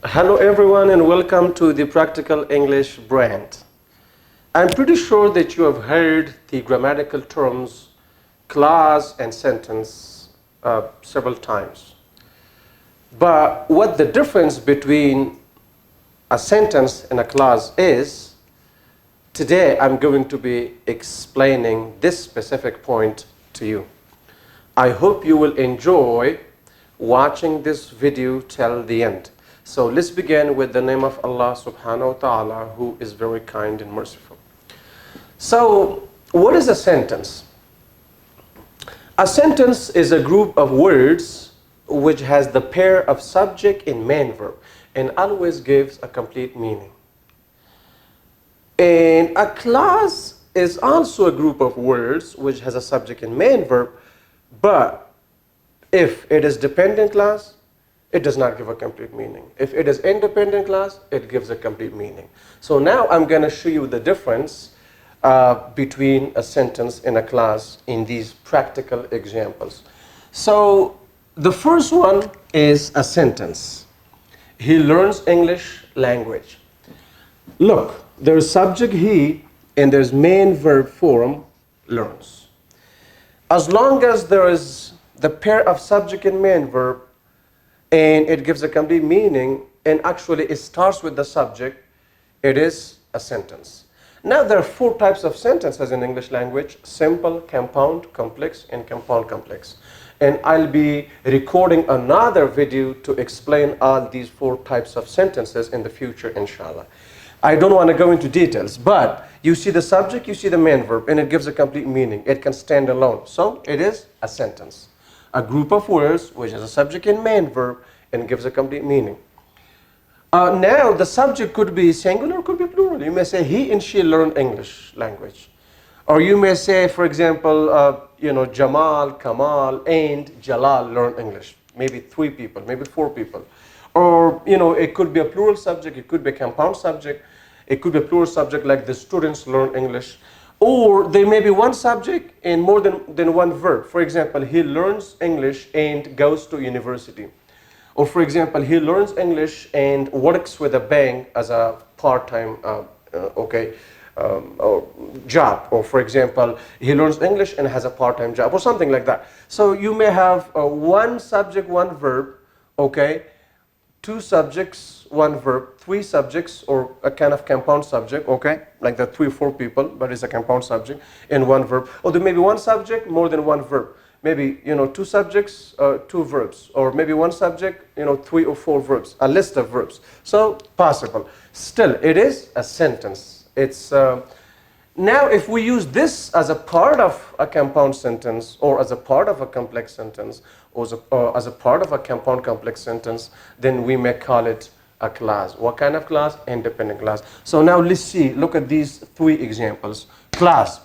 Hello everyone and welcome to the Practical English brand. I'm pretty sure that you have heard the grammatical terms clause and sentence several times. But what the difference between a sentence and a clause is, today I'm going to be explaining this specific point to you. I hope you will enjoy watching this video till the end. So let's begin with the name of Allah subhanahu wa ta'ala, who is very kind and merciful. So what is a sentence? A sentence is a group of words which has the pair of subject and main verb and always gives a complete meaning. And a clause is also a group of words which has a subject and main verb, but if it is dependent clause, it does not give a complete meaning. If it is independent clause, it gives a complete meaning. So now I'm going to show you the difference between a sentence and a clause in these practical examples. So the first one is a sentence. He learns English language. Look, there's subject he and there's main verb form learns. As long as there is the pair of subject and main verb, and it gives a complete meaning, and actually it starts with the subject, it is a sentence. Now there are four types of sentences in English language: simple, compound, complex, and compound complex. And I'll be recording another video to explain all these four types of sentences in the future, inshallah. I don't want to go into details, but you see the subject, you see the main verb, and it gives a complete meaning. It can stand alone. So it is a sentence. A group of words which has a subject and main verb and gives a complete meaning. Now the subject could be singular, could be plural. You may say he and she learn English language. Or you may say, for example, Jamal, Kamal, and Jalal learn English. Maybe 3 people, maybe 4 people. Or, it could be a plural subject, it could be a compound subject, it could be a plural subject like the students learn English. Or there may be one subject and more than one verb. For example, he learns English and goes to university. Or for example, he learns English and works with a bank as a part-time job. Or for example, he learns English and has a part-time job or something like that. So you may have one subject, one verb, 2 subjects, 1 verb, 3 subjects, or a kind of compound subject, like the 3 or 4 people, but it's a compound subject, and 1 verb. Or there may be 1 subject, more than 1 verb. Maybe, 2 subjects, 2 verbs. Or maybe 1 subject, 3 or 4 verbs, a list of verbs. So, possible. Still, it is a sentence. It's now, if we use this as a part of a compound sentence, or as a part of a complex sentence, or as a part of a compound complex sentence, then we may call it a clause. What kind of clause? Independent clause. So now let's see, look at these 3 examples. Clause.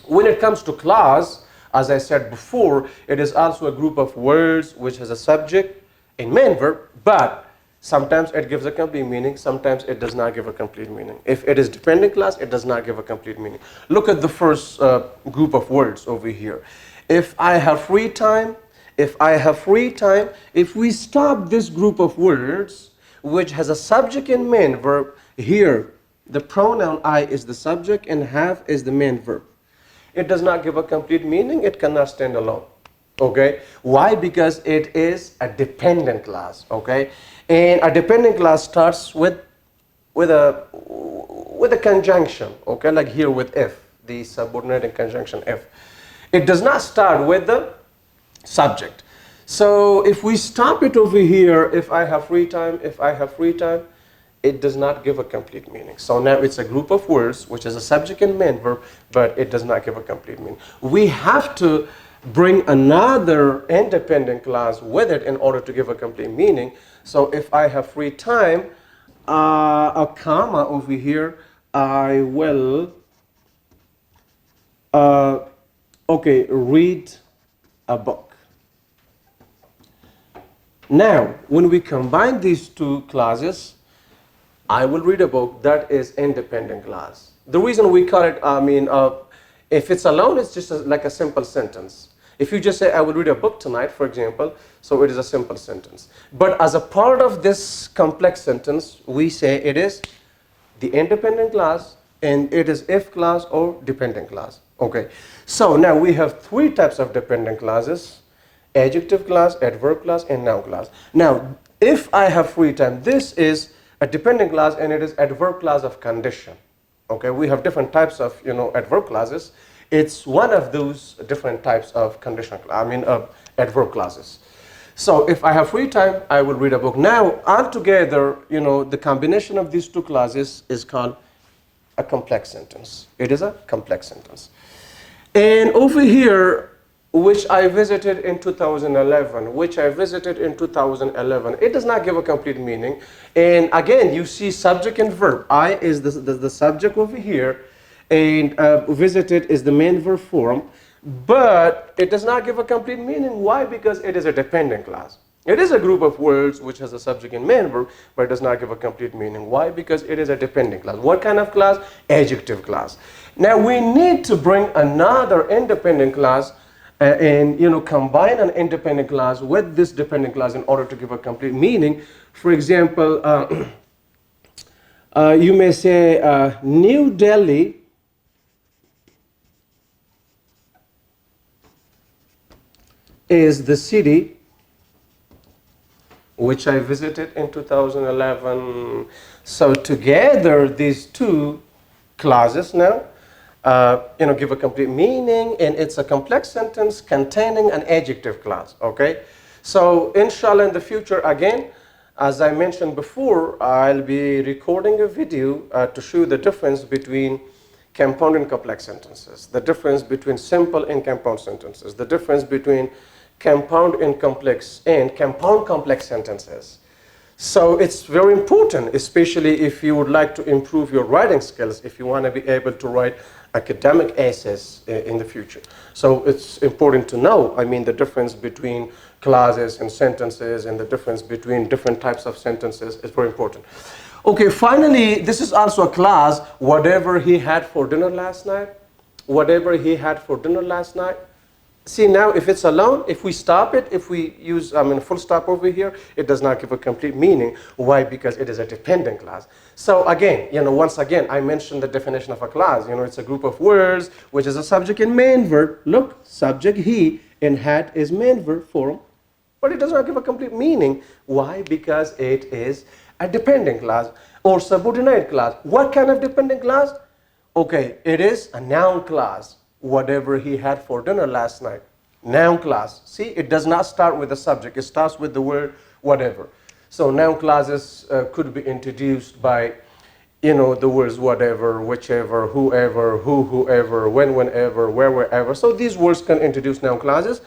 When it comes to clause, as I said before, it is also a group of words which has a subject and main verb, but sometimes it gives a complete meaning, sometimes it does not give a complete meaning. If it is dependent clause, it does not give a complete meaning. Look at the first group of words over here. If I have free time, if we stop this group of words, which has a subject and main verb, here, the pronoun I is the subject and have is the main verb. It does not give a complete meaning, it cannot stand alone. Why? Because it is a dependent clause. And a dependent clause starts with a conjunction. Like here with if, the subordinating conjunction if. It does not start with the subject. So if we stop it over here, if I have free time, it does not give a complete meaning. So now it's a group of words which is a subject and main verb, but it does not give a complete meaning. We have to bring another independent clause with it in order to give a complete meaning. So if I have free time, a comma over here, I will read a book. Now, when we combine these 2 clauses, I will read a book, that is independent clause. The reason we call it, if it's alone, it's just like a simple sentence. If you just say, I will read a book tonight, for example, so it is a simple sentence. But as a part of this complex sentence, we say it is the independent clause, and it is if clause or dependent clause. Okay, so now we have three types of dependent clauses: adjective clause, adverb clause, and noun clause. Now, if I have free time, this is a dependent clause, and it is adverb clause of condition. Okay, we have different types of adverb clauses. It's one of those different types of conditional, adverb clauses. So if I have free time, I will read a book. Now, altogether, the combination of these two clauses is called a complex sentence. It is a complex sentence. And over here, which I visited in 2011, it does not give a complete meaning. And again, you see subject and verb. I is the subject over here, and visited is the main verb form. But it does not give a complete meaning. Why? Because it is a dependent clause. It is a group of words which has a subject and main verb, but it does not give a complete meaning. Why? Because it is a dependent clause. What kind of clause? Adjective clause. Now we need to bring another independent clause and combine an independent clause with this dependent clause in order to give a complete meaning. For example, you may say New Delhi is the city which I visited in 2011. So together, these two clauses now, give a complete meaning, and it's a complex sentence containing an adjective clause. Okay, so inshallah, in the future, again, as I mentioned before, I'll be recording a video to show the difference between compound and complex sentences, the difference between simple and compound sentences, the difference between compound and compound complex sentences. So it's very important, especially if you would like to improve your writing skills, if you want to be able to write academic essays in the future. So it's important to know, the difference between clauses and sentences, and the difference between different types of sentences is very important. Okay, finally, this is also a clause, whatever he had for dinner last night. Whatever he had for dinner last night. See, now if it's alone, if we stop it, if we use full stop over here, it does not give a complete meaning. Why? Because it is a dependent clause. So again, once again, I mentioned the definition of a clause. It's a group of words which is a subject and main verb. Look, subject he, and had is main verb form, but it does not give a complete meaning. Why? Because it is a dependent clause or subordinate clause. What kind of dependent clause? Okay, it is a noun clause. Whatever he had for dinner last night. Noun clause. See, it does not start with the subject. It starts with the word whatever. So noun clauses could be introduced by, the words whatever, whichever, whoever, whoever, whenever, wherever. So these words can introduce noun clauses.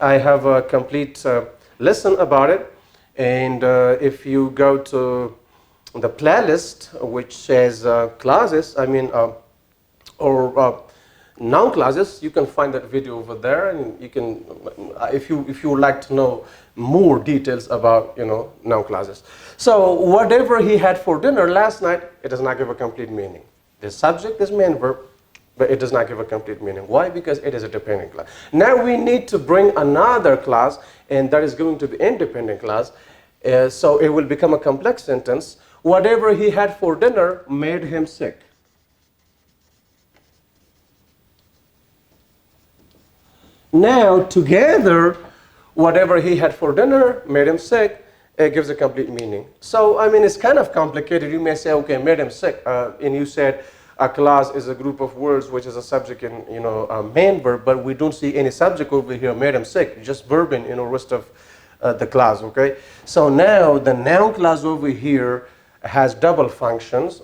I have a complete lesson about it. And if you go to the playlist, which says clauses, noun clauses, you can find that video over there, and you can, if you would like to know more details about noun clauses. So whatever he had for dinner last night, it does not give a complete meaning. The subject is main verb, but it does not give a complete meaning. Why? Because it is a dependent clause. Now we need to bring another clause, and that is going to be independent clause. So it will become a complex sentence. Whatever he had for dinner made him sick. Now, together, whatever he had for dinner made him sick, it gives a complete meaning. So, it's kind of complicated. You may say, okay, made him sick. And you said a clause is a group of words which is a subject and, a main verb, but we don't see any subject over here, made him sick, just verb in, rest of the clause, okay? So now, the noun clause over here has double functions.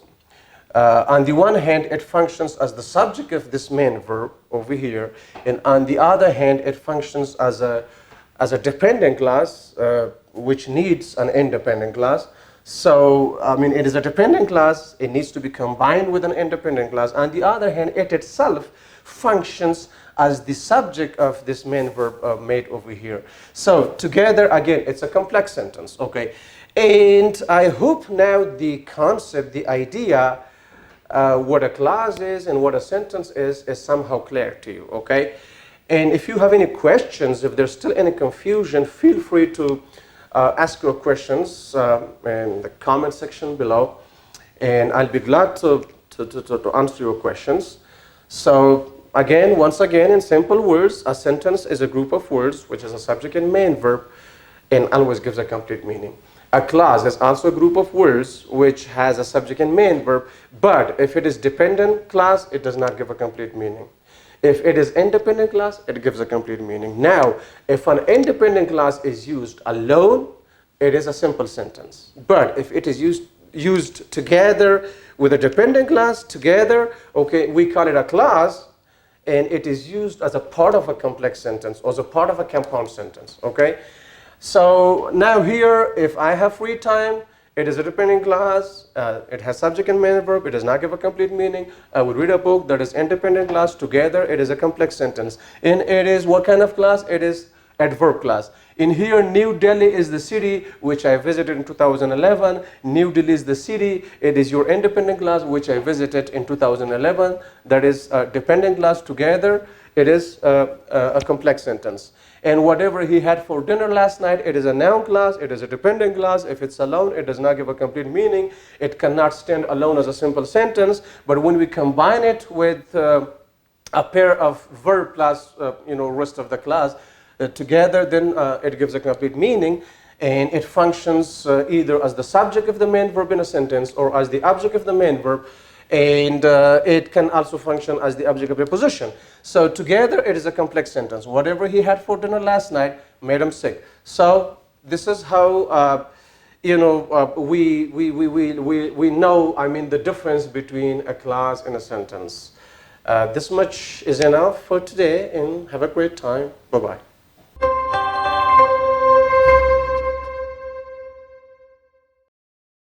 On the one hand, it functions as the subject of this main verb over here, and on the other hand, it functions as a dependent clause, which needs an independent clause. So, it is a dependent clause. It needs to be combined with an independent clause. On the other hand, it itself functions as the subject of this main verb made over here. So, together, again, it's a complex sentence, okay? And I hope now the concept, the idea, what a clause is and what a sentence is somehow clear to you, okay? And if you have any questions, if there's still any confusion, feel free to ask your questions in the comment section below. And I'll be glad to answer your questions. So again, once again, in simple words, a sentence is a group of words which is a subject and main verb and always gives a complete meaning. A clause is also a group of words which has a subject and main verb, but if it is dependent clause, it does not give a complete meaning. If it is independent clause, it gives a complete meaning. Now, if an independent clause is used alone, it is a simple sentence. But if it is used together with a dependent clause together, okay, we call it a clause, and it is used as a part of a complex sentence or as a part of a compound sentence, okay? So now here, if I have free time, it is a dependent clause, it has subject and main verb, it does not give a complete meaning. I would read a book that is independent clause, together it is a complex sentence. And it is what kind of clause? It is adverb clause. In here, New Delhi is the city which I visited in 2011. New Delhi is the city. It is your independent clause which I visited in 2011. That is a dependent clause together. It is a complex sentence. And whatever he had for dinner last night, it is a noun clause, it is a dependent clause. If it's alone, it does not give a complete meaning. It cannot stand alone as a simple sentence. But when we combine it with a pair of verb plus, rest of the clause together, then it gives a complete meaning. And it functions either as the subject of the main verb in a sentence or as the object of the main verb. And it can also function as the object of a preposition. So together it is a complex sentence. Whatever he had for dinner last night made him sick. So this is how we know, the difference between a clause and a sentence. This much is enough for today, and have a great time. Bye-bye.